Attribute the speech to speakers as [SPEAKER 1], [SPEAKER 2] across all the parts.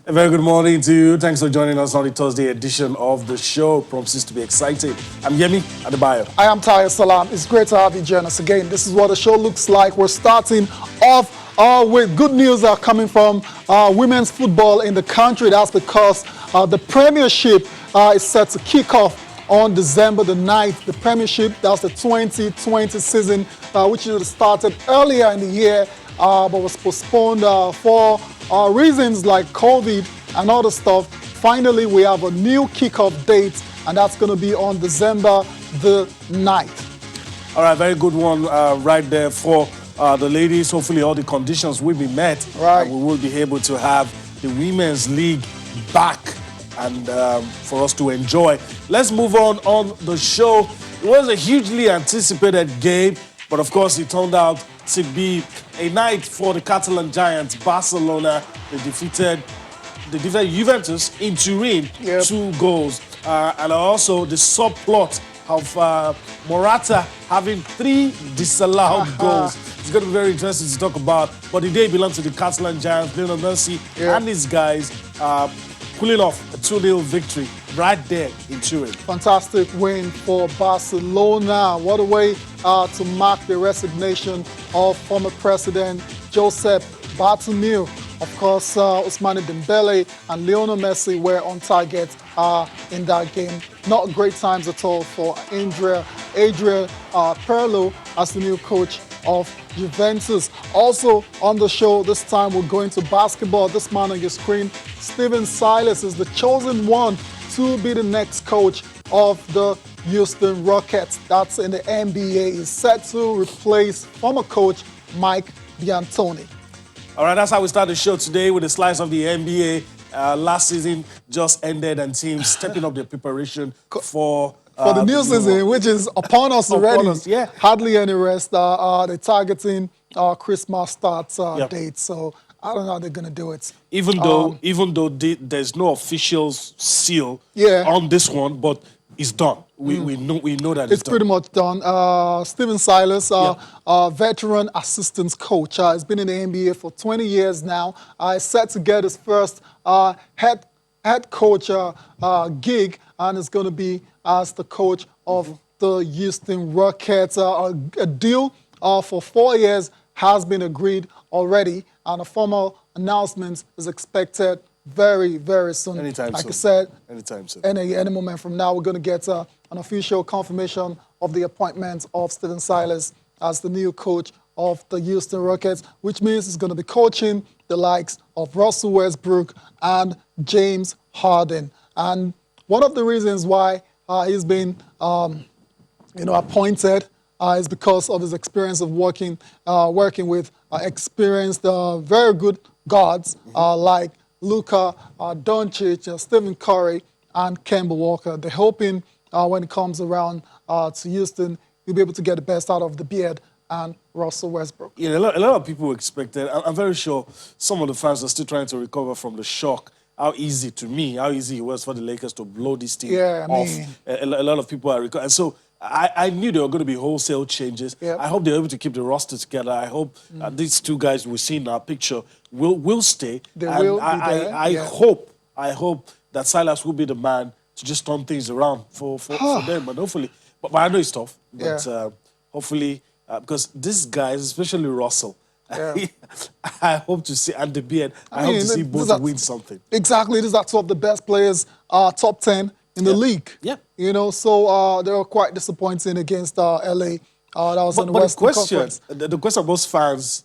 [SPEAKER 1] A very good morning to you. Thanks for joining us on the Thursday edition of the show. Promises to be exciting. I'm Yemi Adebayo.
[SPEAKER 2] I am Tayo Salam. It's great to have you join us again. This is what the show looks like. We're starting off with good news coming from women's football in the country. That's because the Premiership is set to kick off on December the 9th. The Premiership, that's the 2020 season, which started earlier in the year, but was postponed for reasons like COVID and other stuff. Finally, we have a new kickoff date, and that's going to be on December the 9th.
[SPEAKER 1] All right, very good one right there for the ladies. Hopefully all the conditions will be met.
[SPEAKER 2] Right.
[SPEAKER 1] And we will be able to have the Women's League back and for us to enjoy. Let's move on the show. It was a hugely anticipated game, but of course it turned out to be a night for the Catalan giants. Barcelona, they defeated Juventus in Turin, 2 goals. And also the subplot of Morata having 3 disallowed goals. It's going to be very interesting to talk about. But the day belongs to the Catalan giants. Lionel Messi and his guys pulling off a 2-0 victory right there in Turin.
[SPEAKER 2] Fantastic win for Barcelona. What a way to mark the resignation of former President Josep Bartomeu. Of course, Ousmane Dembele and Lionel Messi were on target in that game. Not great times at all for Adrian Pirlo as the new coach of Juventus. Also on the show this time, we're going to basketball. This man on your screen, Silas, is the chosen one to be the next coach of the Houston Rockets. That's in the NBA. He's set to replace former coach Mike D'Antoni.
[SPEAKER 1] All right, that's how we start the show today with a slice of the NBA. Last season just ended and teams stepping up their preparation for
[SPEAKER 2] the new season, which is upon us already. Hardly any rest. They're targeting Christmas start date. So I don't know how they're going to do it.
[SPEAKER 1] Even though there's no official seal on this one, but it's done. We know that it's done.
[SPEAKER 2] Pretty much done. Silas, veteran assistant coach, has been in the NBA for 20 years now. Is set to get his first head coach gig, and is going to be as the coach of the Houston Rockets. A deal for 4 years has been agreed already, and a formal announcement is expected very, very soon.
[SPEAKER 1] Anytime
[SPEAKER 2] like
[SPEAKER 1] soon.
[SPEAKER 2] I said,
[SPEAKER 1] anytime soon.
[SPEAKER 2] Any moment from now, we're going to get an official confirmation of the appointment of Silas as the new coach of the Houston Rockets, which means he's going to be coaching the likes of Russell Westbrook and James Harden. And one of the reasons why he's been appointed is because of his experience of working with experienced, very good guards like Luka Doncic, Stephen Curry, and Kemba Walker. They're hoping when it comes around to Houston, he'll be able to get the best out of the Beard and Russell Westbrook.
[SPEAKER 1] Yeah, a lot of people expected. I'm very sure some of the fans are still trying to recover from the shock. How easy it was for the Lakers to blow this team off. A lot of people are recovering. And so I knew there were going to be wholesale changes. I hope they're able to keep the roster together. I hope these 2 guys we see in our picture will stay.
[SPEAKER 2] They will be there.
[SPEAKER 1] I hope that Silas will be the man to just turn things around for them. And hopefully, but I know it's tough. But hopefully, because these guys, especially Russell, I hope to see, and the Beard, I hope to see both win something.
[SPEAKER 2] Exactly. These are 2 of the best players, top 10 in the league. So they were quite disappointing against LA. That was in the Western Conference.
[SPEAKER 1] The question most fans,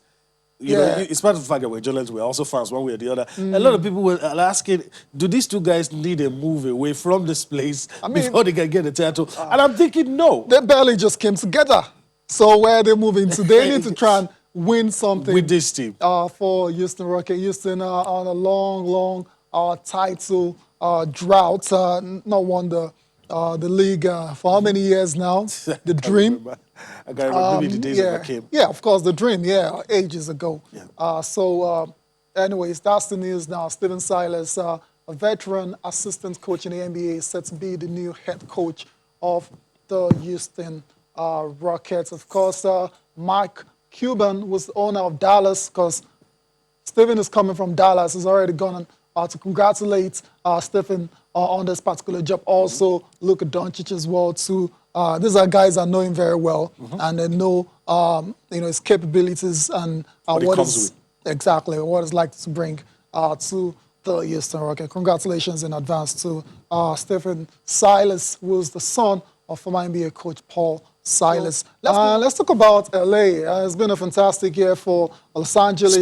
[SPEAKER 1] it's part of the fact that we're journalists, we're also fans one way or the other. A lot of people were asking, do these 2 guys need a move away from this place before they can get the title? And I'm thinking, no.
[SPEAKER 2] They barely just came together. So where are they moving to? They need to try and win something
[SPEAKER 1] with this team
[SPEAKER 2] for Houston Rockets. Houston on a long title drought. No wonder the league for how many years now? The dream.
[SPEAKER 1] I can't remember maybe the days of the game.
[SPEAKER 2] Yeah, of course, the dream. Yeah, ages ago. Anyways, that's the news now. Silas, a veteran assistant coach in the NBA, is set to be the new head coach of the Houston Rockets. Of course, Mark Cuban was the owner of Dallas, because Steven is coming from Dallas. He's already gone to congratulate Stephen on this particular job. Also, Luka Doncic as well too. These are guys I know him very well, and they know his capabilities and what is exactly what it's like to bring to the Houston Rockets. Congratulations in advance to Stephen Silas, who is the son of former NBA coach Paul Silas. Let's talk about LA. It's been a fantastic year for Los Angeles.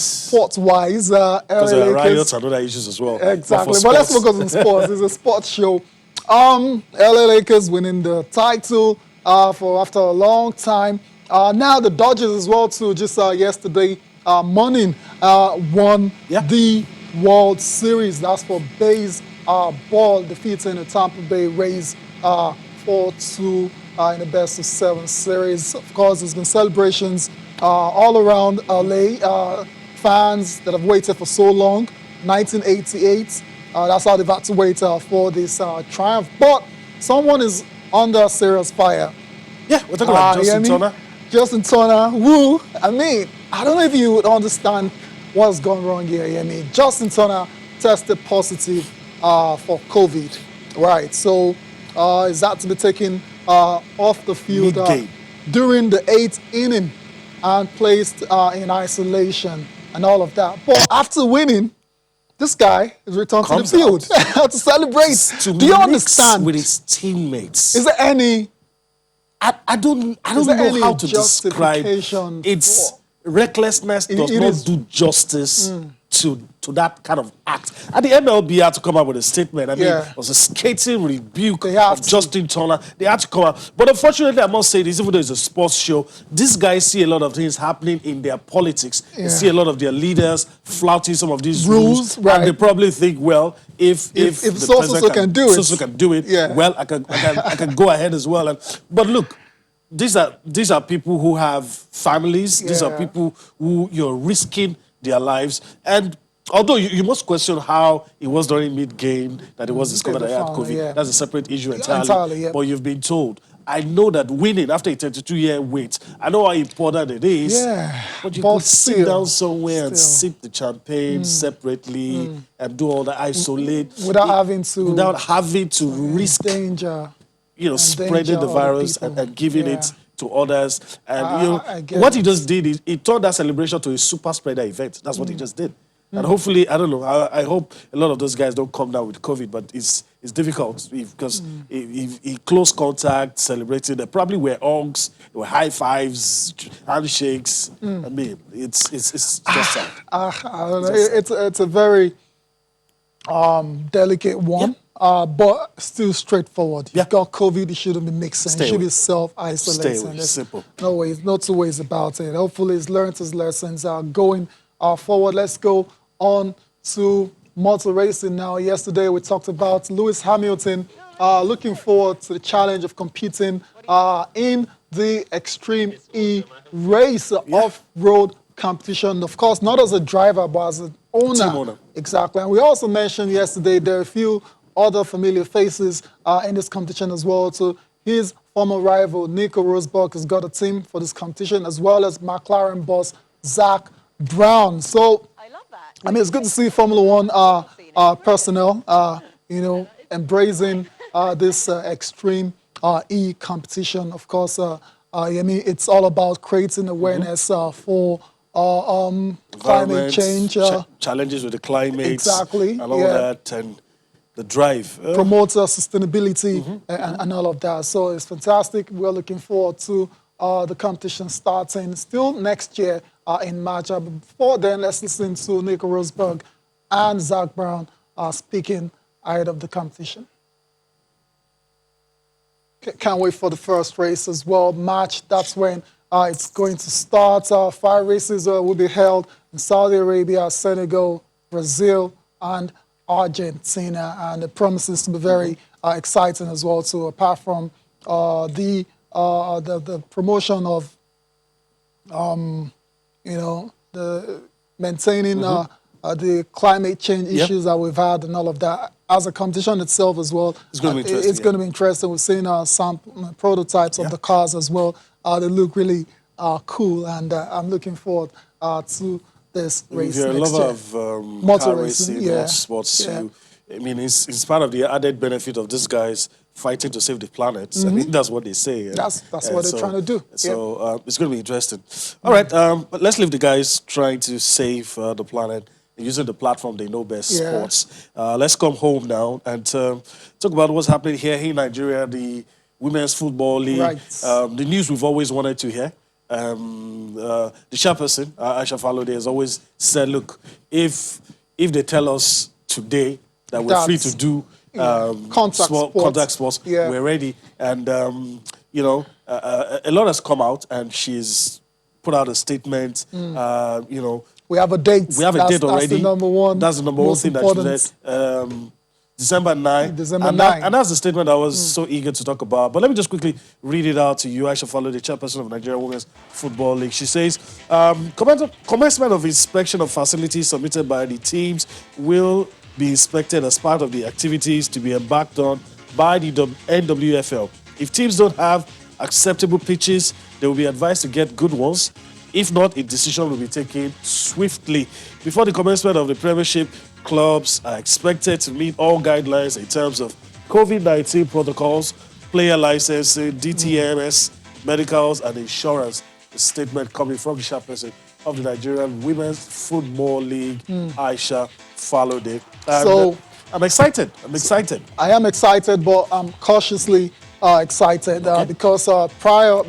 [SPEAKER 2] Sports-wise.
[SPEAKER 1] Because there are riots and other issues as well.
[SPEAKER 2] Exactly. But let's focus on sports. It's a sports show. LA Lakers winning the title after a long time. Now the Dodgers as well too. Just yesterday morning won the World Series. That's for baseball, defeating the Tampa Bay Rays 4-2 in the best-of-7 series. Of course, there's been celebrations all around LA. Fans that have waited for so long, 1988. That's how they've had to wait for this triumph. But someone is under serious fire.
[SPEAKER 1] Yeah, we're talking about Justin Turner.
[SPEAKER 2] Justin Turner, who, I don't know if you would understand what's gone wrong here. Justin Turner tested positive for COVID. Right, so is that to be taken off the field during the 8th inning and placed in isolation and all of that. But after winning, this guy is returned to the field to celebrate. Do you understand?
[SPEAKER 1] With his teammates.
[SPEAKER 2] Is there any?
[SPEAKER 1] I don't know how to describe. It's recklessness does not do justice to that kind of act. And the MLB had to come out with a statement. It was a scathing rebuke of Justin Turner. They had to come out. But unfortunately, I must say this, even though it's a sports show, these guys see a lot of things happening in their politics. They see a lot of their leaders flouting some of these rules. And they probably think, well, if
[SPEAKER 2] so can do it,
[SPEAKER 1] well, I can go ahead as well. But look, these are people who have families. These are people who you're risking their lives. And although you must question how it was during mid-game that it was discovered that he had COVID. That's a separate issue entirely. But you've been told. I know that winning after a 32-year wait, I know how important it is. But you could sit down somewhere and sip the champagne separately and do all the isolate.
[SPEAKER 2] Without having
[SPEAKER 1] to risk
[SPEAKER 2] danger.
[SPEAKER 1] Spreading the virus and giving it to others. And what he just did is he turned that celebration to a super spreader event. That's what he just did. And hopefully, I don't know, I hope a lot of those guys don't come down with COVID, but it's difficult because he close contact, celebrated. There probably were hugs, there were high fives, handshakes. It's just sad.
[SPEAKER 2] I don't know. It's a very delicate one. But still straightforward. You've got COVID, you shouldn't be mixing. You should be self-isolating.
[SPEAKER 1] Stay away. Simple.
[SPEAKER 2] No two ways about it. Hopefully he's learned his lessons going forward. Let's go on to motor racing now. Yesterday we talked about Lewis Hamilton looking forward to the challenge of competing in the Extreme E race off-road competition. Of course, not as a driver, but as an owner.
[SPEAKER 1] Team owner.
[SPEAKER 2] Exactly. And we also mentioned yesterday there are a few other familiar faces in this competition as well. So his former rival, Nico Rosberg, has got a team for this competition, as well as McLaren boss, Zach Brown. So,
[SPEAKER 3] I love that.
[SPEAKER 2] It's good to see Formula One personnel, embracing this Extreme E competition. Of course, it's all about creating awareness for climate change.
[SPEAKER 1] Challenges with the climate.
[SPEAKER 2] Exactly.
[SPEAKER 1] And all that. And the drive.
[SPEAKER 2] Promote sustainability and all of that. So it's fantastic. We're looking forward to the competition starting still next year in March. But before then, let's listen to Nico Rosberg and Zach Brown speaking ahead of the competition. Can't wait for the first race as well. March, that's when it's going to start. 5 races will be held in Saudi Arabia, Senegal, Brazil, and Argentina, and it promises to be very exciting as well too. Apart from the promotion of the maintaining the climate change issues that we've had and all of that, as a competition itself as well.
[SPEAKER 1] It's going to be interesting.
[SPEAKER 2] It's going to be interesting. We've seen some prototypes of the cars as well. They look really cool, and I'm looking forward to this
[SPEAKER 1] If
[SPEAKER 2] race
[SPEAKER 1] you're a
[SPEAKER 2] next
[SPEAKER 1] lover
[SPEAKER 2] year.
[SPEAKER 1] of
[SPEAKER 2] Motor
[SPEAKER 1] car
[SPEAKER 2] racing,
[SPEAKER 1] racing,
[SPEAKER 2] yeah.
[SPEAKER 1] motorsports,
[SPEAKER 2] Yeah.
[SPEAKER 1] I mean, it's part of the added benefit of these guys fighting to save the planet. I mean, that's what they say.
[SPEAKER 2] That's what they're trying to do.
[SPEAKER 1] So it's going to be interesting. All right, but let's leave the guys trying to save the planet using the platform they know best,
[SPEAKER 2] Yeah.
[SPEAKER 1] sports. Let's come home now and talk about what's happening here in Nigeria, the Women's Football League.
[SPEAKER 2] Right.
[SPEAKER 1] The news we've always wanted to hear. The chairperson, Aisha Falode, has always said, look, if they tell us today that we're free to do contact sports, we're ready. And, a lot has come out, and she's put out a statement,
[SPEAKER 2] we have a date.
[SPEAKER 1] We have a date already.
[SPEAKER 2] That's the number one.
[SPEAKER 1] That's the number one thing that she said. December 9.
[SPEAKER 2] December
[SPEAKER 1] and
[SPEAKER 2] 9.
[SPEAKER 1] And that's the statement I was so eager to talk about. But let me just quickly read it out to you. Aisha Falode, the chairperson of Nigeria Women's Football League. She says, commencement of inspection of facilities submitted by the teams will be inspected as part of the activities to be embarked on by the NWFL. If teams don't have acceptable pitches, they will be advised to get good ones. If not, a decision will be taken swiftly. Before the commencement of the Premiership, clubs are expected to meet all guidelines in terms of COVID-19 protocols, player licensing, DTMS, medicals, and insurance. A statement coming from the chairperson of the Nigerian Women's Football League, Aisha Falode.
[SPEAKER 2] So
[SPEAKER 1] I'm excited.
[SPEAKER 2] I am excited, but I'm cautiously excited because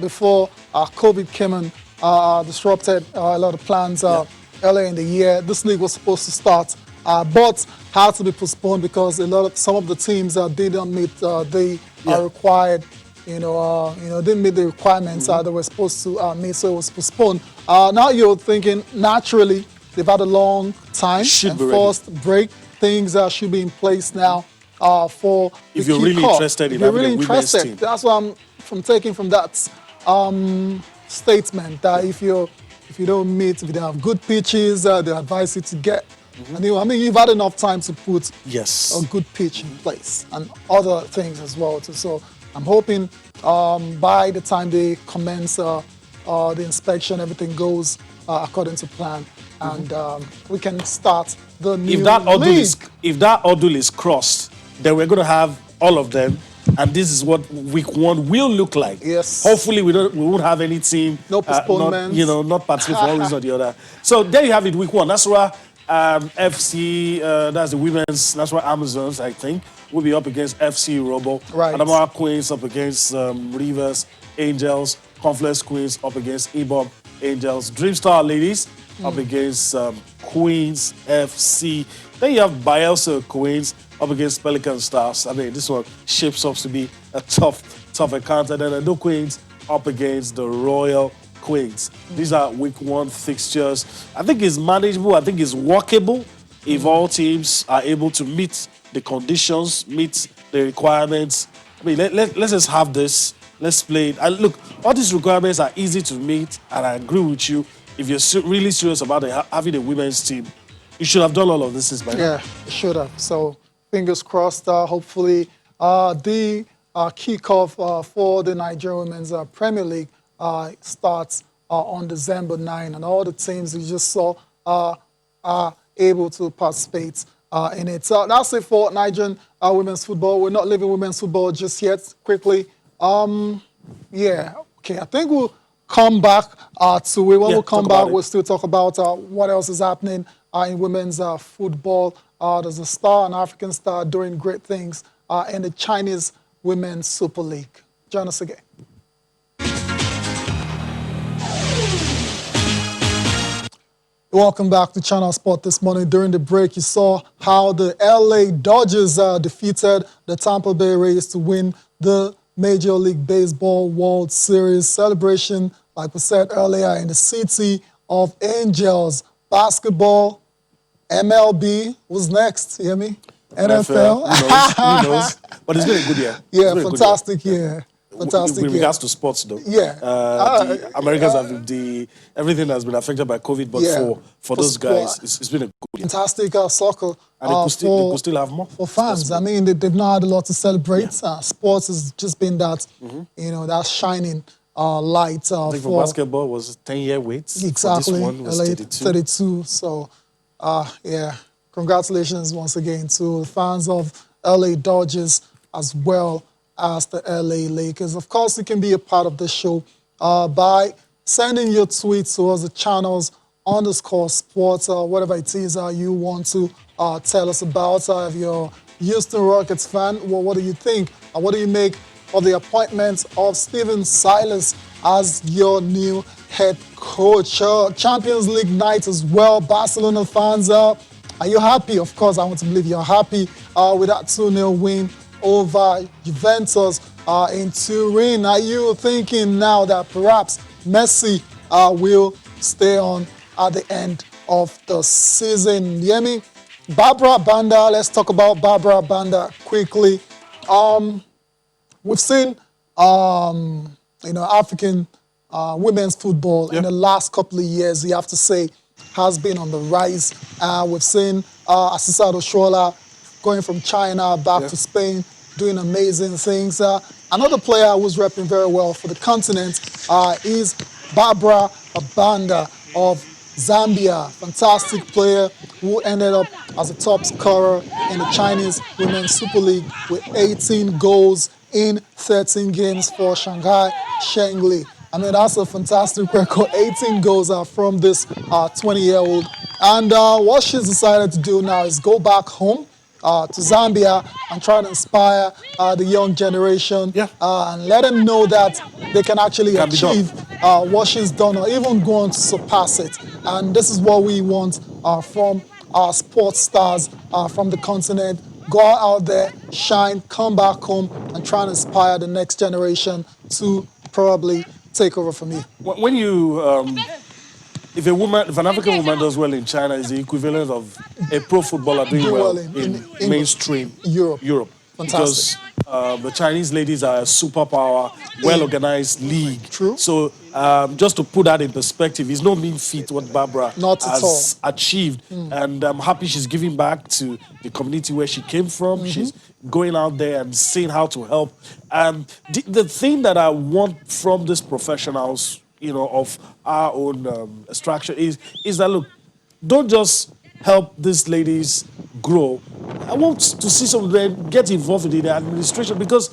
[SPEAKER 2] before COVID came and disrupted a lot of plans earlier in the year. This league was supposed to start, but had to be postponed because some of the teams didn't meet the required, didn't meet the requirements they were supposed to meet, so it was postponed. Now you're thinking naturally they've had a long time and forced break. Things should be in place now for
[SPEAKER 1] if you're really interested in having a women's team.
[SPEAKER 2] That's what I'm taking from that statement, that if you don't have good pitches, they advise you to get. And you've had enough time to put a good pitch in place and other things as well. So I'm hoping by the time they commence the inspection, everything goes according to plan, and we can start the new league.
[SPEAKER 1] If that hurdle is crossed, then we're going to have all of them. And this is what week 1 will look like.
[SPEAKER 2] Yes.
[SPEAKER 1] Hopefully we won't have any team.
[SPEAKER 2] No postponements.
[SPEAKER 1] Not participating for one reason or the other. So there you have it, week 1. That's why FC, that's the women's, that's why Amazons, I think, will be up against FC Robo.
[SPEAKER 2] Right.
[SPEAKER 1] Adamawa Queens up against Rivers Angels. Confluence Queens up against Ibom Angels. Dreamstar Ladies up against Queens FC. Then you have Bielsa Queens up against Pelican Stars. I mean, this one shapes up to be a tough encounter. Then the Queens up against the Royal Queens. These are week 1 fixtures. I think it's manageable. I think it's workable if all teams are able to meet the conditions, meet the requirements. I mean, let's just have this. Let's play it. And look, all these requirements are easy to meet, and I agree with you. If you're really serious about having a women's team, you should have done all of this since by now.
[SPEAKER 2] Yeah, you should have. So fingers crossed. Hopefully, the kickoff for the Nigerian Women's Premier League starts on December 9, and all the teams you just saw are able to participate in it. So that's it for Nigerian women's football. We're not leaving women's football just yet. Quickly, I think we'll come back to it. When we come back, we'll still talk about what else is happening in women's football. There's a star, an African star, doing great things in the Chinese Women's Super League. Join us again. Welcome back to Channel Sport this morning. During the break, you saw how the LA Dodgers defeated the Tampa Bay Rays to win the Major League Baseball World Series celebration, like we said earlier, in the City of Angels. Basketball, MLB was next. You hear me? NFL.
[SPEAKER 1] Who knows? But it's been a good year.
[SPEAKER 2] Yeah, fantastic year. Fantastic.
[SPEAKER 1] With regards to sports, though, the Americans have everything has been affected by COVID, but for those guys, it's been a good year.
[SPEAKER 2] Fantastic soccer.
[SPEAKER 1] And they could still have more
[SPEAKER 2] for fans. I mean, they've not had a lot to celebrate. Sports has just been that, that shining light
[SPEAKER 1] I think for basketball was 10-year wait.
[SPEAKER 2] Exactly.
[SPEAKER 1] For this one was 32.
[SPEAKER 2] 32. So, yeah, congratulations once again to the fans of LA Dodgers as well as the LA Lakers. Of course, you can be a part of the show by sending your tweets towards the channels _sports, whatever it is you want to tell us about. If you're a Houston Rockets fan, well, what do you think? What do you make of the appointment of Silas as your new head coach? Champions League night as well. Barcelona fans, are you happy? Of course, I want to believe you're happy with that 2-0 win over Juventus in Turin. Are you thinking now that perhaps Messi will stay on at the end of the season? Yemi, Barbara Abanda, let's talk about Barbara Abanda quickly. We've seen, African women's football in the last couple of years, you have to say, has been on the rise. We've seen Asisa Oshola going from China back to Spain, doing amazing things. Another player who's repping very well for the continent is Barbara Abanda of Zambia. Fantastic player who ended up as a top scorer in the Chinese Women's Super League with 18 goals in 13 games for Shanghai Shengli. I mean, that's a fantastic record. 18 goals from this 20-year-old. And what she's decided to do now is go back home to Zambia and try to inspire the young generation and let them know that they can actually achieve what she's done or even go on to surpass it. And this is what we want from our sports stars from the continent. Go out there, shine, come back home, and try and inspire the next generation to probably take over from you.
[SPEAKER 1] When you, if an African woman does well in China, is the equivalent of a pro footballer doing well in mainstream Europe.
[SPEAKER 2] Fantastic.
[SPEAKER 1] Because the Chinese ladies are a superpower, well-organized league.
[SPEAKER 2] True.
[SPEAKER 1] So just to put that in perspective, it's no mean feat what Barbara has achieved. And I'm happy she's giving back to the community where she came from. She's going out there and seeing how to help. The thing that I want from these professionals, of our own structure is that, look, don't just help these ladies grow. I want to see some of them get involved in the administration because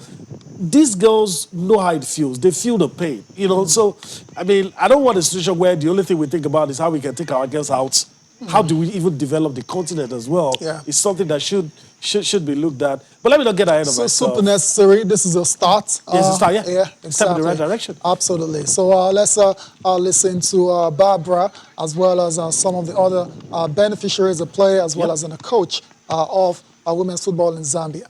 [SPEAKER 1] these girls know how it feels. They feel the pain, So, I mean, I don't want a situation where the only thing we think about is how we can take our girls out. How do we even develop the continent as well? It's something that should be looked at. But let me not get ahead of myself.
[SPEAKER 2] Super necessary. This is a start.
[SPEAKER 1] It's a start,
[SPEAKER 2] Yeah, exactly.
[SPEAKER 1] Step in the right direction.
[SPEAKER 2] Absolutely. So let's listen to Barbara as well as some of the other beneficiaries, a player as well as a coach of women's football in Zambia.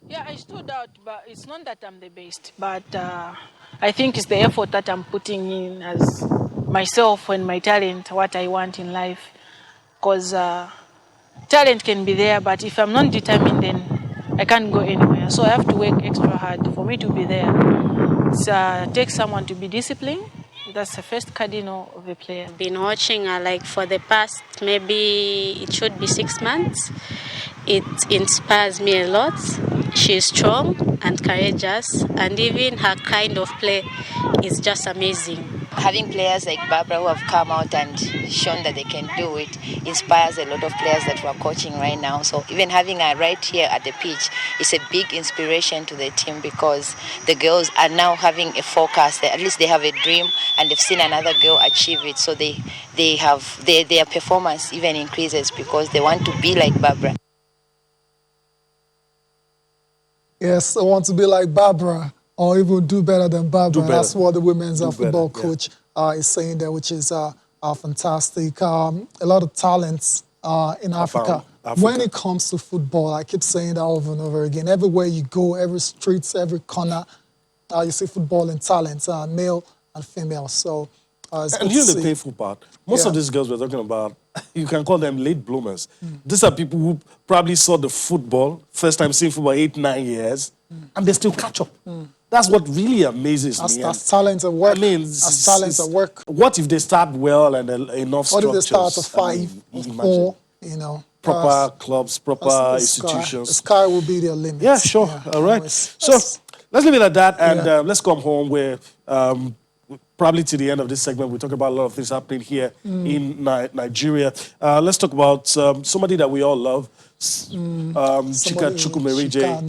[SPEAKER 3] Yeah, I stood out, but it's not that I'm the best, but I think it's the effort that I'm putting in as myself and my talent, what I want in life. Because talent can be there, but if I'm not determined, then I can't go anywhere. So I have to work extra hard for me to be there. It takes someone to be disciplined. That's the first cardinal of a player.
[SPEAKER 4] I've been watching her like for the past, maybe it should be 6 months. It inspires me a lot. She's strong and courageous, and even her kind of play is just amazing.
[SPEAKER 5] Having players like Barbara who have come out and shown that they can do it inspires a lot of players that we're coaching right now. So even having her right here at the pitch is a big inspiration to the team because the girls are now having a focus. At least they have a dream and they've seen another girl achieve it. So their performance even increases because they want to be like Barbara.
[SPEAKER 2] Yes, I want to be like Barbara or even do better than Barbara. That's what the women's football coach is saying there, which is fantastic. A lot of talents in Africa. When it comes to football, I keep saying that over and over again. Everywhere you go, every street, every corner, you see football and talent, male and female. So,
[SPEAKER 1] and here's the painful part. Most of these girls we're talking about, you can call them late bloomers. These are people who probably saw the football, first time seeing football 8-9 years, and they still catch up. That's what really amazes me.
[SPEAKER 2] That's talent at work.
[SPEAKER 1] I mean,
[SPEAKER 2] that's talent at work.
[SPEAKER 1] What if they start well and enough structures?
[SPEAKER 2] What if they start at 5 or 4,
[SPEAKER 1] Proper clubs, proper institutions.
[SPEAKER 2] The sky will be their limit.
[SPEAKER 1] Yeah, sure. All right. So Let's leave it at that, and let's come home where probably to the end of this segment, we'll talk about a lot of things happening here in Nigeria. Let's talk about somebody that we all love, Chika Chukwumerije.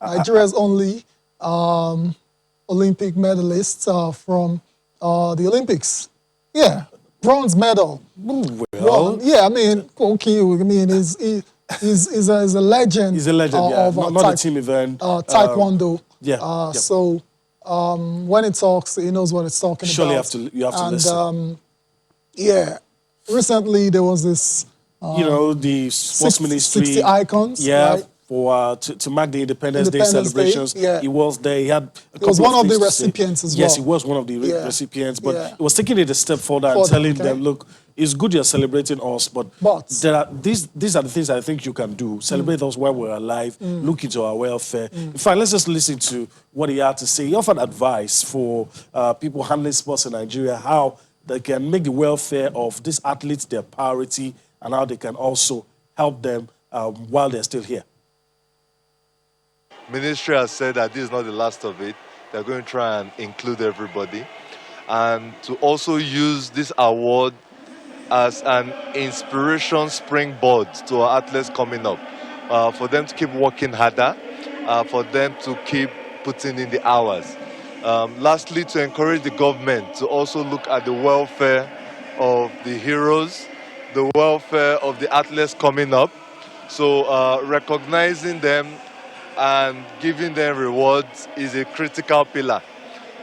[SPEAKER 2] Nigeria's only Olympic medalist from the Olympics. Yeah, bronze medal.
[SPEAKER 1] Well,
[SPEAKER 2] yeah, I mean, he's a legend.
[SPEAKER 1] He's a legend,
[SPEAKER 2] of
[SPEAKER 1] not a team event.
[SPEAKER 2] Taekwondo.
[SPEAKER 1] Yeah.
[SPEAKER 2] So when it talks, he knows what it's talking
[SPEAKER 1] Surely
[SPEAKER 2] about.
[SPEAKER 1] you have to listen.
[SPEAKER 2] Yeah, recently there was this.
[SPEAKER 1] The sports ministry.
[SPEAKER 2] 60 icons.
[SPEAKER 1] Yeah.
[SPEAKER 2] Right?
[SPEAKER 1] For to mark the Independence Day celebrations,
[SPEAKER 2] yeah.
[SPEAKER 1] he was there. He had a couple
[SPEAKER 2] was one of the
[SPEAKER 1] things
[SPEAKER 2] recipients as well.
[SPEAKER 1] Yes, he was one of the recipients, but he was taking it a step further and telling them, look, it's good you're celebrating us, but there are these are the things I think you can do. Celebrate us while we're alive, look into our welfare. In fact, let's just listen to what he had to say. He offered advice for people handling sports in Nigeria, how they can make the welfare of these athletes their priority and how they can also help them while they're still here.
[SPEAKER 6] Ministry has said that this is not the last of it. They're going to try and include everybody and to also use this award as an inspiration springboard to our athletes coming up, for them to keep working harder, for them to keep putting in the hours. Lastly, to encourage the government to also look at the welfare of the heroes, the welfare of the athletes coming up. So recognizing them and giving them rewards is a critical pillar.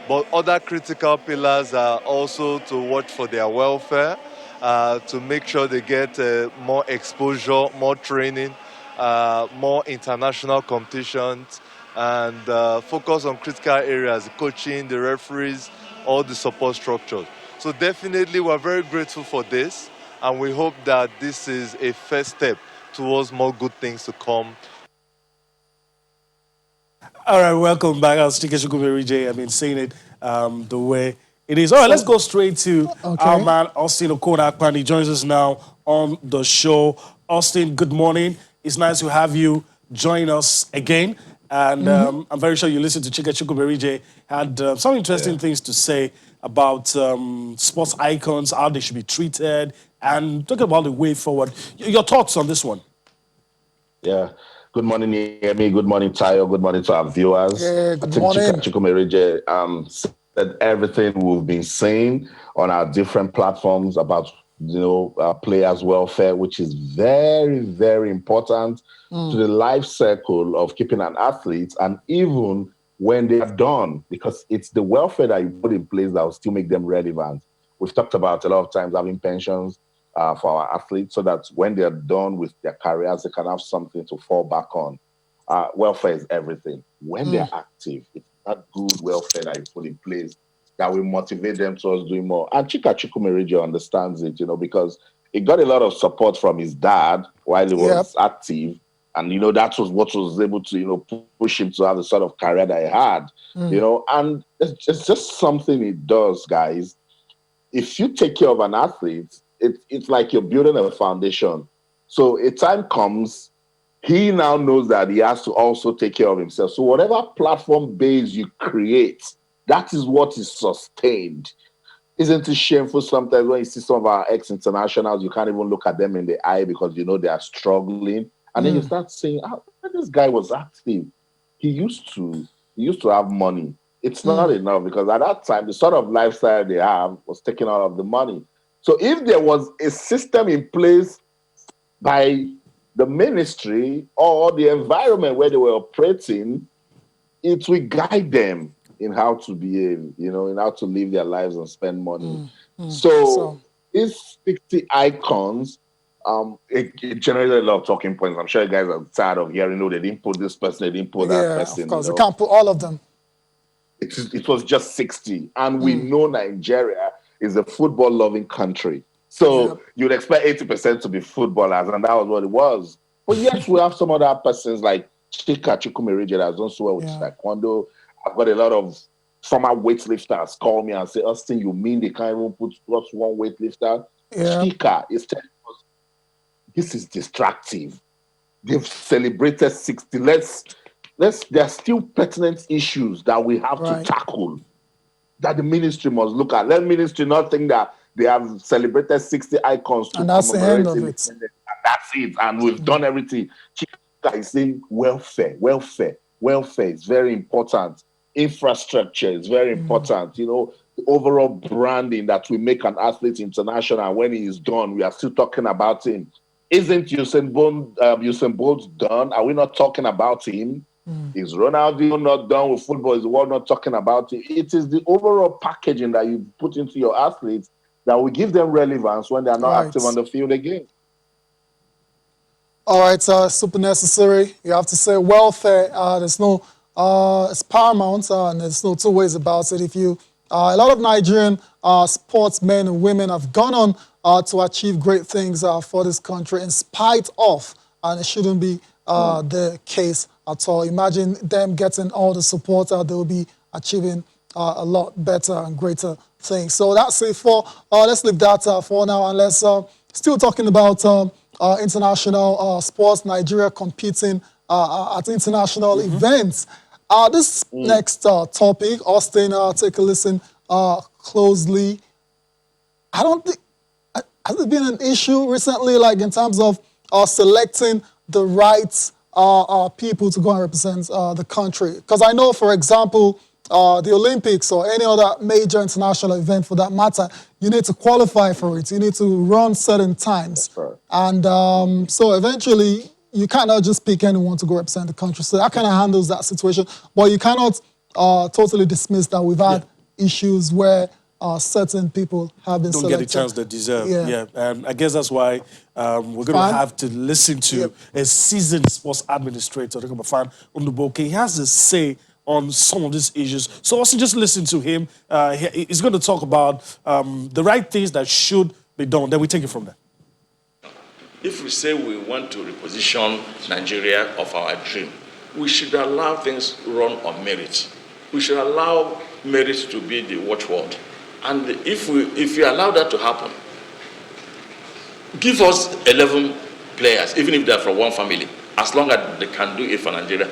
[SPEAKER 6] But other critical pillars are also to watch for their welfare, to make sure they get more exposure, more training, more international competitions, and focus on critical areas, the coaching, the referees, all the support structures. So definitely we're very grateful for this, and we hope that this is a first step towards more good things to come.
[SPEAKER 1] All right, welcome back. I was Chika Chukwumerije. I mean, saying it the way it is. All right, let's go straight to our man, Austin Okonakpan. He joins us now on the show. Austin, good morning. It's nice to have you join us again. And I'm very sure you listened to Chika Chukwumerije. Had some interesting things to say about sports icons, how they should be treated, and talking about the way forward. Your thoughts on this one?
[SPEAKER 7] Yeah. Good morning, Yemi. Good morning, Tayo. Good morning to our viewers.
[SPEAKER 2] Yeah, good morning.
[SPEAKER 7] Chika Chukwumerije said everything we've been saying on our different platforms about players' welfare, which is very, very important to the life cycle of keeping an athlete, and even when they are done, because it's the welfare that you put in place that will still make them relevant. We've talked about a lot of times having pensions for our athletes so that when they're done with their careers, they can have something to fall back on. Welfare is everything. When they're active, it's that good welfare that you put in place that will motivate them towards doing more. And Chika Chukwumerije understands it, because he got a lot of support from his dad while he was active. And, that was what was able to, push him to have the sort of career that he had, and it's just something he does, guys. If you take care of an athlete, it's like you're building a foundation. So a time comes, he now knows that he has to also take care of himself. So whatever platform base you create, that is what is sustained. Isn't it shameful sometimes when you see some of our ex-internationals, you can't even look at them in the eye because they are struggling. And then you start saying, when this guy was active, he used to have money. It's not enough because at that time, the sort of lifestyle they have was taking out of the money. So if there was a system in place by the ministry or the environment where they were operating, it will guide them in how to behave, in how to live their lives and spend money. So these 60 icons, it generated a lot of talking points. I'm sure you guys are tired of hearing, they didn't put this person, they didn't put that person.
[SPEAKER 2] Of course, you can't put all of them.
[SPEAKER 7] It was just 60. And we know Nigeria is a football-loving country. So you'd expect 80% to be footballers, and that was what it was. But yes, we have some other persons like Chika Chukwumerije that has done so well with Taekwondo. I've got a lot of former weightlifters call me and say, Austin, you mean they can't even put just one weightlifter? Chika is telling us this is distractive. They've celebrated 60. there are still pertinent issues that we have to
[SPEAKER 2] Right.
[SPEAKER 7] tackle, that the ministry must look at. Let ministry not think that they have celebrated 60 icons to
[SPEAKER 2] And that's the end
[SPEAKER 7] commemorate
[SPEAKER 2] of it.
[SPEAKER 7] independence, and that's it, and we've done everything. Chika is saying welfare is very important. Infrastructure is very important. You know, the overall branding that we make an athlete international. When he is done, we are still talking about him. Isn't Usain Bolt done? Are we not talking about him? Is Ronaldo not done with football? Is the world not talking about it? It is the overall packaging that you put into your athletes that will give them relevance when they are not
[SPEAKER 2] Right.
[SPEAKER 7] active on the field again.
[SPEAKER 2] All right, super necessary. You have to say welfare. There's no, it's paramount, and there's no two ways about it. If you, a lot of Nigerian sportsmen and women have gone on to achieve great things for this country in spite of, and it shouldn't be the case at all. Imagine them getting all the support, they'll be achieving a lot better and greater things. So that's it for, let's leave that for now, and let's still talking about international sports, Nigeria competing at international events. This next topic, Austin, take a listen closely. I don't think, has there been an issue recently, like in terms of selecting the right people to go and represent the country? Because I know, for example, the Olympics or any other major international event for that matter, you need to qualify for it. You need to run certain times.
[SPEAKER 7] Right.
[SPEAKER 2] And so eventually, you cannot just pick anyone to go represent the country. So that kind of handles that situation. But you cannot totally dismiss that we've had issues where certain people have been selected.
[SPEAKER 1] Don't get the chance they deserve.
[SPEAKER 2] Yeah.
[SPEAKER 1] And I guess that's why we're going to have to listen to a seasoned sports administrator, Fan Unduboke. He has a say on some of these issues. So also just listen to him. He's going to talk about the right things that should be done. Then we take it from there.
[SPEAKER 8] If we say we want to reposition Nigeria of our dream, we should allow things run on merit. We should allow merit to be the watchword. And if we allow that to happen, give us 11 players, even if they're from one family, as long as they can do it for Nigeria,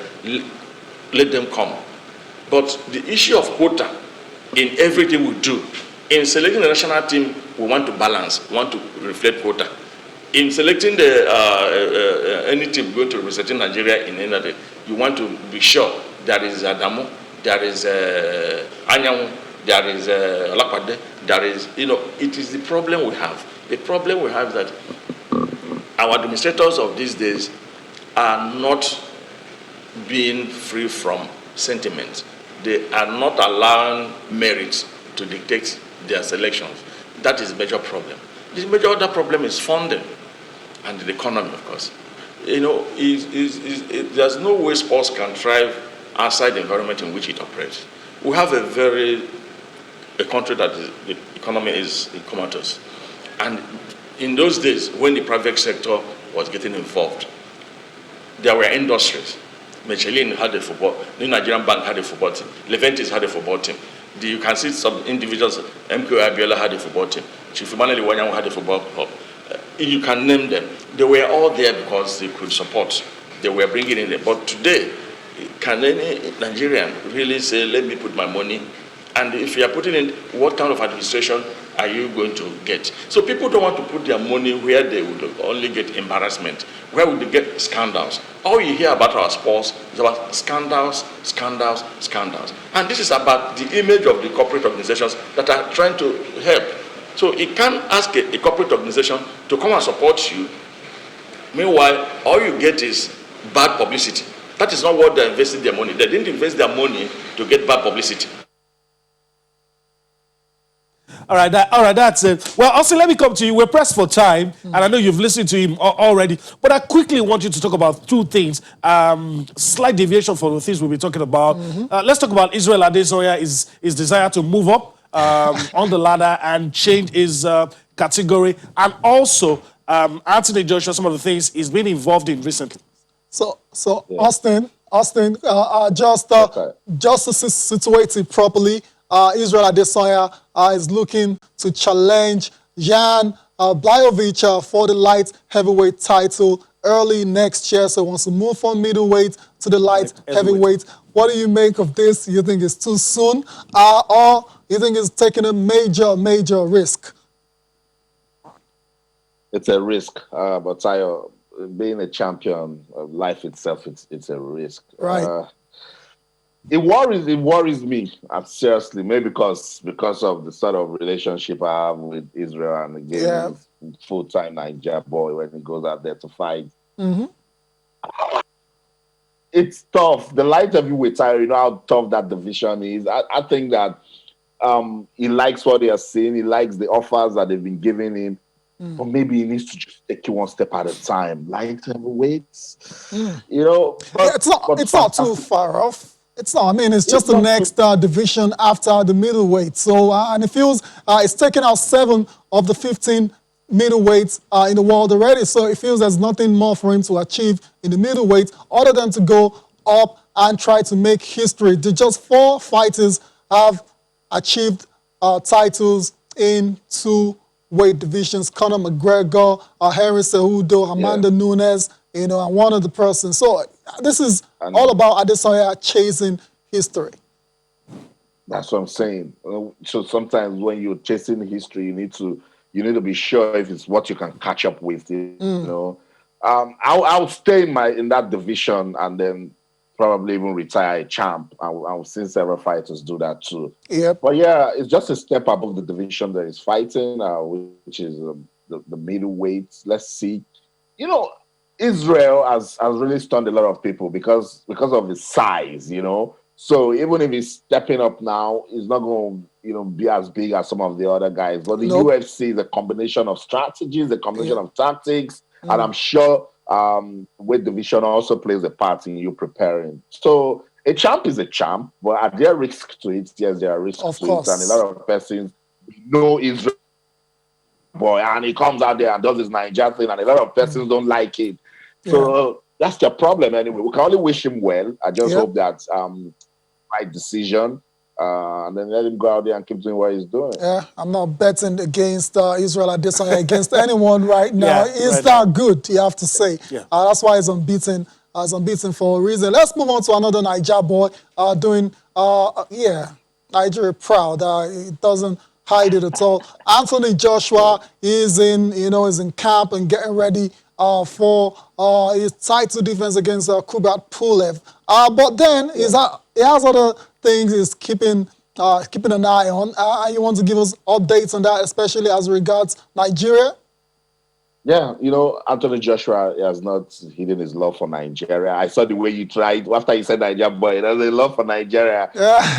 [SPEAKER 8] let them come. But the issue of quota in everything we do, in selecting the national team, we want to balance, we want to reflect quota. In selecting any team going to represent Nigeria in any, you want to be sure there is Adamu, there is Anyanwu, there is Olapade, there is, it is the problem we have. The problem we have is that our administrators of these days are not being free from sentiment. They are not allowing merit to dictate their selections. That is a major problem. The major other problem is funding and the economy, of course. There's no way sports can thrive outside the environment in which it operates. We have a country that the economy is comatose. And in those days, when the private sector was getting involved, there were industries. Michelin had a football, the Nigerian Bank had a football team, Leventis had a football team. You can see some individuals, MK Abiola had a football team, Chief Emmanuel Iwanyanwu had a football club. You can name them. They were all there because they could support. They were bringing in it. But today, can any Nigerian really say, let me put my money? And if you are putting in, what kind of administration are you going to get? So people don't want to put their money where they would only get embarrassment. Where would they get scandals? All you hear about our sports is about scandals, scandals, scandals. And this is about the image of the corporate organizations that are trying to help. So you can't ask a corporate organization to come and support you. Meanwhile, all you get is bad publicity. That is not what they're investing their money. They didn't invest their money to get bad publicity.
[SPEAKER 1] All right, that's it. Well, also, let me come to you. We're pressed for time, and I know you've listened to him already, but I quickly want you to talk about two things. Slight deviation from the things we'll be talking about. Let's talk about Israel Adesoya's desire to move up on the ladder and change his category, and also Anthony Joshua, some of the things he's been involved in recently.
[SPEAKER 2] So Austin, just to situate it properly, Israel Adesanya is looking to challenge Jan Blachowicz for the light heavyweight title early next year. So he wants to move from middleweight to the light heavyweight. What do you make of this? You think it's too soon, or you think it's taking a major risk?
[SPEAKER 7] It's a risk, but Tayo, being a champion of life itself, it's a risk.
[SPEAKER 2] Right.
[SPEAKER 7] It worries me, seriously, maybe because of the sort of relationship I have with Israel, and again, he's full-time Niger boy when he goes out there to fight. It's tough. The light heavyweight title, you know how tough that division is. I think that he likes what he has seen. He likes the offers that they've been giving him. But maybe he needs to just take it one step at a time. Light heavyweights, you know. But,
[SPEAKER 2] it's not too far off. It's not. I mean, it's just the next division after the middleweight. So, and it feels it's taken out 7 of the 15 middleweights in the world already. So it feels there's nothing more for him to achieve in the middleweight other than to go up and try to make history. Just 4 fighters have achieved titles in 2 weight divisions: Conor McGregor, Henry Cejudo, Amanda Nunes, you know, and one other person. So this is all about Adesanya chasing history.
[SPEAKER 7] That's what I'm saying. So sometimes when you're chasing history, you need to be sure if it's what you can catch up with. You know, I'll stay in that division and then probably even retire a champ. I've seen several fighters do that too. But yeah, it's just a step above the division that is fighting, which is the middleweight. Let's see. You know, Israel has really stunned a lot of people because of his size, you know. So even if he's stepping up now, he's not going to, you know, be as big as some of the other guys. But the UFC is a combination of strategies, a combination of tactics, and I'm sure weight division also plays a part in you preparing. So a champ is a champ, but are there risks to it? Yes, there are risks to it, and a lot of persons know Israel boy, and he comes out there and does his Niger thing, and a lot of persons don't like it. So that's the problem anyway. We can only wish him well. I just hope that right decision, and then let him go out there and keep doing what he's doing.
[SPEAKER 2] Yeah, I'm not betting against Israel Adesanya against anyone right now. He's that good, you have to say. That's why he's unbeaten. He's unbeaten for a reason. Let's move on to another Niger boy doing, Nigeria proud. He doesn't hide it at all. Anthony Joshua is in camp and getting ready for his title defense against Kubrat Pulev. But then he has other things he's keeping an eye on. You want to give us updates on that, especially as regards Nigeria?
[SPEAKER 7] Yeah, you know, Anthony Joshua has not hidden his love for Nigeria. I saw the way you tried after you said Nigeria boy. There's a love for Nigeria.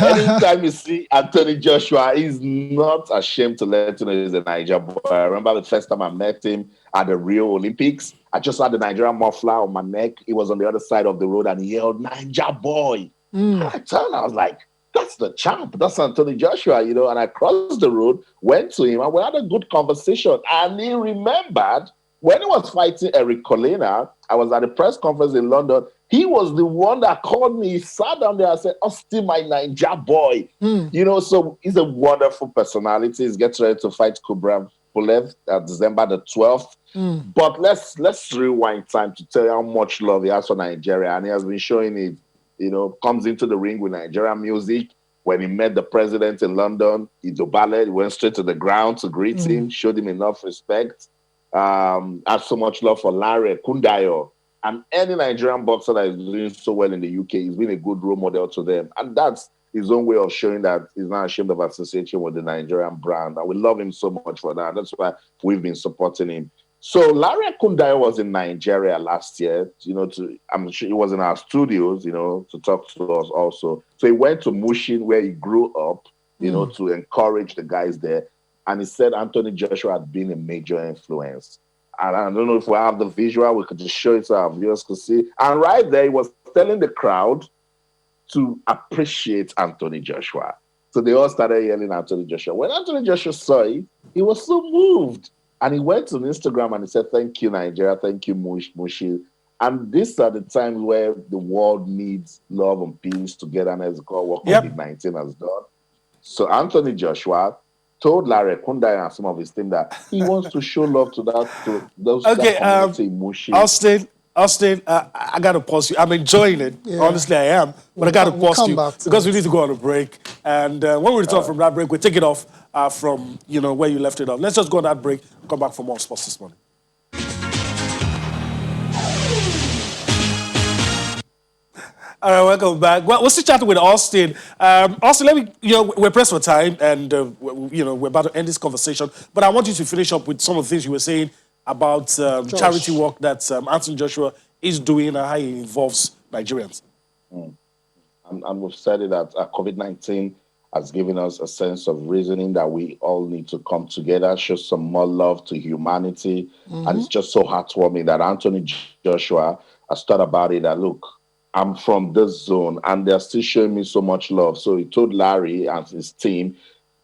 [SPEAKER 7] Anytime you see Anthony Joshua, he's not ashamed to let you know he's a Nigeria boy. I remember the first time I met him at the Rio Olympics. I just had the Nigerian muffler on my neck. He was on the other side of the road and he yelled, "Nigeria boy." I turned, I was like, that's the champ. That's Anthony Joshua, you know. And I crossed the road, went to him, and we had a good conversation. And he remembered when he was fighting Eric Colena, I was at a press conference in London. He was the one that called me. He sat down there and said, Austin, my Niger boy. You know, so he's a wonderful personality. He's getting ready to fight Kubrat Pulev at December the 12th. But let's rewind time to tell you how much love he has for Nigeria. And he has been showing it, you know, comes into the ring with Nigerian music. When he met the president in London, he dobaled, he went straight to the ground to greet him, showed him enough respect. Has so much love for Larry Kundayo, and any Nigerian boxer that is doing so well in the UK. He's been a good role model to them, and that's his own way of showing that he's not ashamed of association with the Nigerian brand, and we love him so much for that. That's why we've been supporting him. So Larry Kundayo was in Nigeria last year, you know, I'm sure he was in our studios, you know, to talk to us also. So he went to Mushin where he grew up, you know, to encourage the guys there. And he said Anthony Joshua had been a major influence. And I don't know if we have the visual, we could just show it so our viewers could see. And right there, he was telling the crowd to appreciate Anthony Joshua. So they all started yelling Anthony Joshua. When Anthony Joshua saw it, he was so moved. And he went on Instagram and he said, "Thank you, Nigeria. Thank you, Mushi." And these are the times where the world needs love and peace, togetherness, what COVID-19 has done. So Anthony Joshua told Larry Kundai and some of his team that he wants to show love to that community emotion.
[SPEAKER 1] Austin, I got to pause you. I'm enjoying it.
[SPEAKER 2] Yeah.
[SPEAKER 1] Honestly, I am. But I got to pause you because we need to go on a break. And when we return from that break, we'll take it off from where you left it off. Let's just go on that break and come back for more sports this morning. All right, welcome back. Well, we're still chatting with Austin. Austin, let me, we're pressed for time, and we're about to end this conversation. But I want you to finish up with some of the things you were saying about charity work that Anthony Joshua is doing and how it involves Nigerians.
[SPEAKER 7] And we've said it that COVID-19 has given us a sense of reasoning that we all need to come together, show some more love to humanity. And it's just so heartwarming that Anthony Joshua has thought about it that, look, I'm from this zone and they're still showing me so much love. So he told Larry and his team,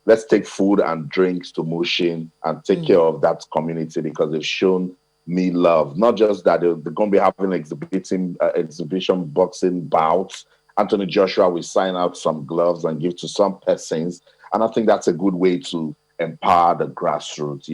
[SPEAKER 7] let's take food and drinks to Mushin and take care of that community because they've shown me love. Not just that, they're going to be having exhibition boxing bouts. Anthony Joshua will sign out some gloves and give to some persons. And I think that's a good way to empower the grassroots,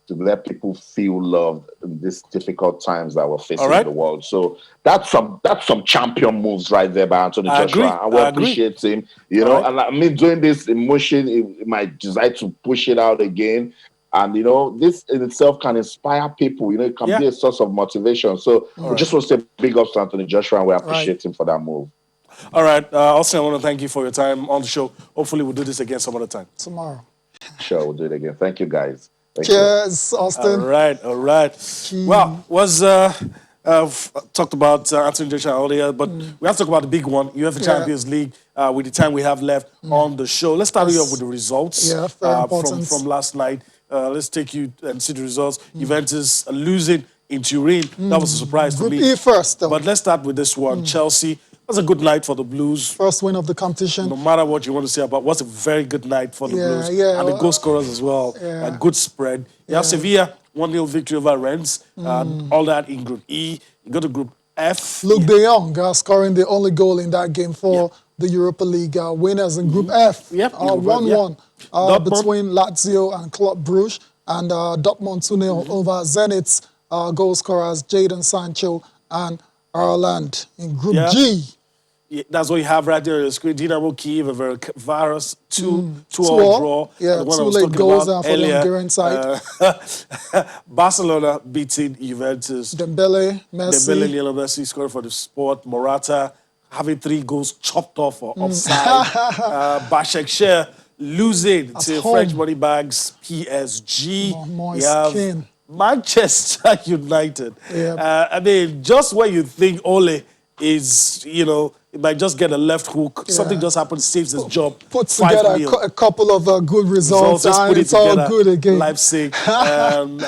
[SPEAKER 7] to let people feel loved in these difficult times that we're facing in the world. So that's some champion moves right there by Anthony Joshua. And we appreciate him, and I mean, doing this emotion, it might decide to push it out again. And, this in itself can inspire people, it can be a source of motivation. So we just want to say big ups to Anthony Joshua and we appreciate him for that move.
[SPEAKER 1] All right. Austin, I want to thank you for your time on the show. Hopefully we'll do this again some other time.
[SPEAKER 2] Tomorrow.
[SPEAKER 7] Sure, we'll do it again. Thank you, guys.
[SPEAKER 2] Cheers, Austin.
[SPEAKER 1] All right. Well, talked about Anthony Joshua earlier, but we have to talk about the big one, UEFA Champions League, with the time we have left on the show. Let's start you off with the results from last night. Let's take you and see the results. Juventus losing in Turin. That was a surprise to me.
[SPEAKER 2] Group E first, though.
[SPEAKER 1] But let's start with this one. Chelsea. It was a good night for the Blues.
[SPEAKER 2] First win of the competition.
[SPEAKER 1] No matter what you want to say about, what's a very good night for the Blues. And the goal scorers as well. A good spread. You have Sevilla, 1-0 victory over Rennes. All that in Group E. You go to Group F.
[SPEAKER 2] Luke de Jong scoring the only goal in that game for the Europa League winners in Group F. 1-1 between Lazio and Club Brugge. And Dortmund 2-0 over Zenit's goal scorers Jadon Sancho and Ireland in Group G.
[SPEAKER 1] Yeah, that's what you have right there on the screen. Dinamo Kyiv and Varus 2-2 draw.
[SPEAKER 2] Yeah, 2 late goals for the Hungarian side.
[SPEAKER 1] Barcelona beating Juventus.
[SPEAKER 2] Dembele,
[SPEAKER 1] Messi scored for the Sport. Morata having 3 goals chopped off for offside. Başakşehir losing to French money bags PSG. You have Manchester United. I mean, just when you think Ole is, it might just get a left hook. Something just happens, saves his job.
[SPEAKER 2] Puts together a couple of good results, and it's all good again.
[SPEAKER 1] Leipzig. and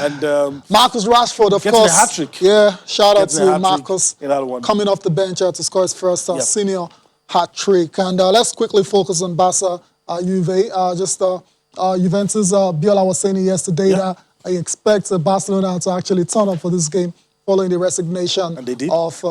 [SPEAKER 2] Marcus Rashford, of course.
[SPEAKER 1] A hat-trick.
[SPEAKER 2] Yeah, shout out to Marcus.
[SPEAKER 1] Coming
[SPEAKER 2] off the bench to score his first senior hat-trick. And let's quickly focus on Barca, Juve. Juventus, Biola was saying yesterday that I expect Barcelona to actually turn up for this game following the resignation of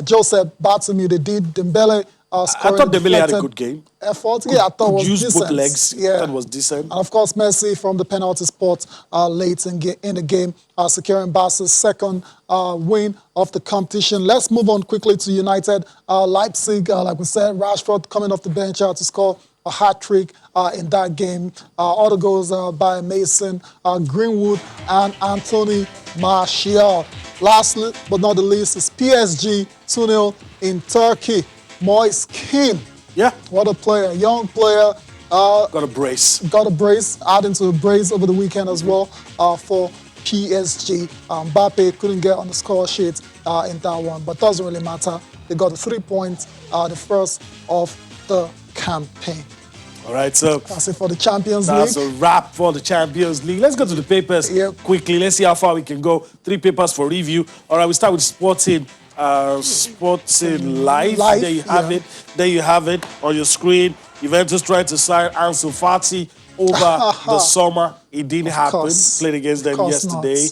[SPEAKER 2] Joseph Bartomeu. They did. Dembele scoring.
[SPEAKER 1] I thought Dembele had a good game.
[SPEAKER 2] Effort. Yeah, I thought it was
[SPEAKER 1] used
[SPEAKER 2] decent.
[SPEAKER 1] Both legs.
[SPEAKER 2] Yeah.
[SPEAKER 1] That was decent.
[SPEAKER 2] And of course, Messi from the penalty spot late in the game, securing Barca's second win of the competition. Let's move on quickly to United. Leipzig, like we said, Rashford coming off the bench to score a hat-trick in that game. All the goals by Mason Greenwood and Anthony Martial. Lastly, but not the least, is PSG 2-0 in Turkey. Moise Kean.
[SPEAKER 1] Yeah.
[SPEAKER 2] What a player, young player.
[SPEAKER 1] Got a brace.
[SPEAKER 2] Adding to a brace over the weekend as well for PSG. Mbappe couldn't get on the score sheet in that one, but doesn't really matter. They got the 3 points, the first of the campaign.
[SPEAKER 1] All right, so
[SPEAKER 2] that's it for the Champions League.
[SPEAKER 1] That's a wrap for the Champions League. Let's go to the papers quickly. Let's see how far we can go. 3 papers for review. All right, we start with Sporting Life. There you have it. There you have it on your screen. Juventus tried to sign Ansu Fati over the summer. It didn't happen. Played against them yesterday.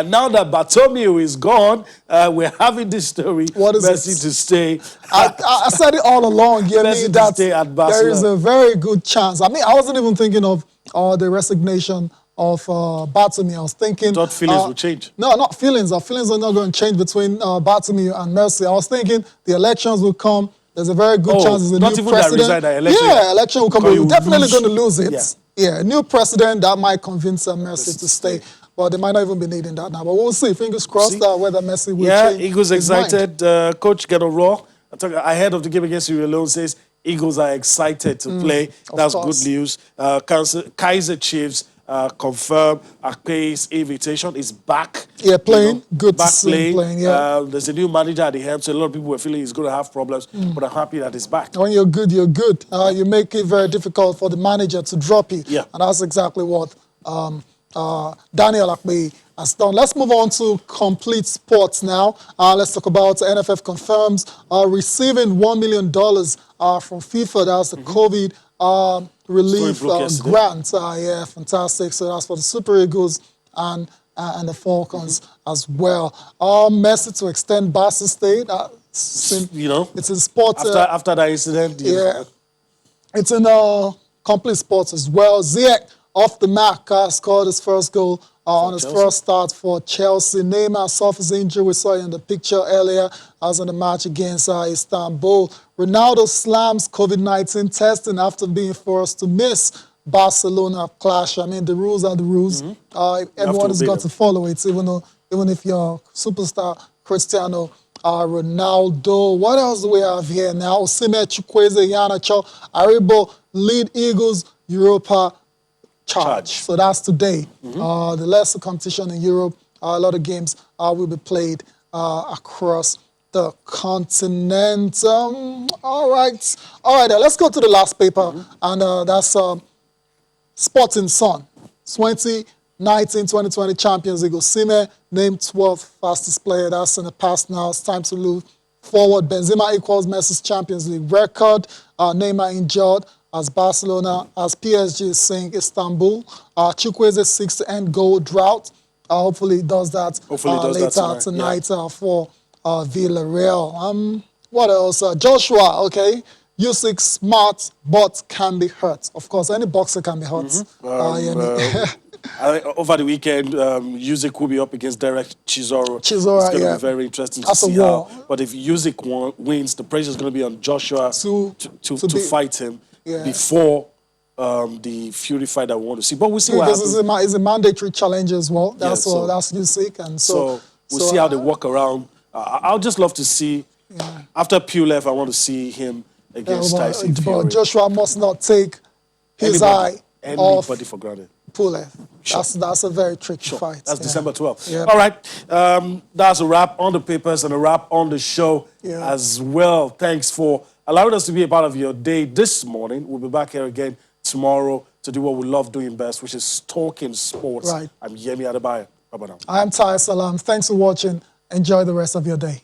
[SPEAKER 1] Now that Bartomeu is gone, we're having this story.
[SPEAKER 2] What is
[SPEAKER 1] Messi to stay.
[SPEAKER 2] I said it all along,
[SPEAKER 1] Messi to stay at Barcelona.
[SPEAKER 2] There is a very good chance. I mean, I wasn't even thinking of the resignation of Bartomeu. I was thinking...
[SPEAKER 1] Thought feelings would change.
[SPEAKER 2] No, not feelings. Our feelings are not going to change between Bartomeu and Mercy. I was thinking the elections will come. There's a very good chance there's a new president. Election will come. We're definitely going to lose it. Yeah, a new president that might convince Mercy to stay. But they might not even be needing that now. But we'll see. Fingers crossed whether Mercy will change. Yeah,
[SPEAKER 1] Eagles excited. Coach get a raw. Ahead of the game against Sierra Leone says Eagles are excited to play. That's good news. Kaiser Chiefs confirm Akpe's invitation is back.
[SPEAKER 2] Yeah, playing. Good
[SPEAKER 1] back
[SPEAKER 2] to see him playing, yeah.
[SPEAKER 1] There's a new manager at the helm, so a lot of people were feeling he's going to have problems, but I'm happy that he's back.
[SPEAKER 2] When you're good, you're good. You make it very difficult for the manager to drop you.
[SPEAKER 1] Yeah.
[SPEAKER 2] And that's exactly what Daniel Akpe has done. Let's move on to complete sports now. Let's talk about NFF confirms receiving $1 million from FIFA. That's the COVID relief grant. Yeah, fantastic. So that's for the Super Eagles and the Falcons as well. Messi to extend Barca stay. It's in sports.
[SPEAKER 1] After that incident.
[SPEAKER 2] Yeah. It's in complete sports as well. Ziyech off the mark, scored his first goal on his first start for Chelsea. Neymar suffers injury. We saw it in the picture earlier as in the match against Istanbul. Ronaldo slams COVID-19 testing after being forced to miss Barcelona clash. I mean, the rules are the rules. Everyone has got to follow it, even if you're superstar Cristiano Ronaldo. What else do we have here now? Osimhen, Chukwueze, Iheanacho, Aribo lead Eagles Europa charge. So that's today. The lesser competition in Europe. A lot of games will be played across the continent. All right, let's go to the last paper, and that's Sporting Sun. 2019-2020 Champions League. Osimhen named 12th fastest player. That's in the past now. It's time to move forward. Benzema equals Messi's Champions League record. Neymar injured as Barcelona, as PSG sink Istanbul. Chukwueze seeks to end goal drought. Hopefully he does that later tonight for Villarreal. What else? Joshua, okay. Usyk smart, but can be hurt. Of course, any boxer can be hurt.
[SPEAKER 1] Over the weekend, Usyk will be up against Derek Chisora. It's going to be very interesting to see how. But if Usyk wins, the pressure is going to be on Joshua to fight him before the Fury fight that we want to see. But we'll see what happens.
[SPEAKER 2] It's a mandatory challenge as well. That's Usyk. And so
[SPEAKER 1] we'll see how they walk around. I'll just love to see, after Pulev, I want to see him against Tyson Fury.
[SPEAKER 2] But Joshua must not take his eye off
[SPEAKER 1] for granted.
[SPEAKER 2] Pulev. That's a very tricky fight.
[SPEAKER 1] That's December 12th. Yeah. All right. That's a wrap on the papers and a wrap on the show as well. Thanks for allowing us to be a part of your day this morning. We'll be back here again tomorrow to do what we love doing best, which is talking sports. Right. I'm Yemi Adebayo. Bye-bye now.
[SPEAKER 2] I'm Tahir Salam. Thanks for watching. Enjoy the rest of your day.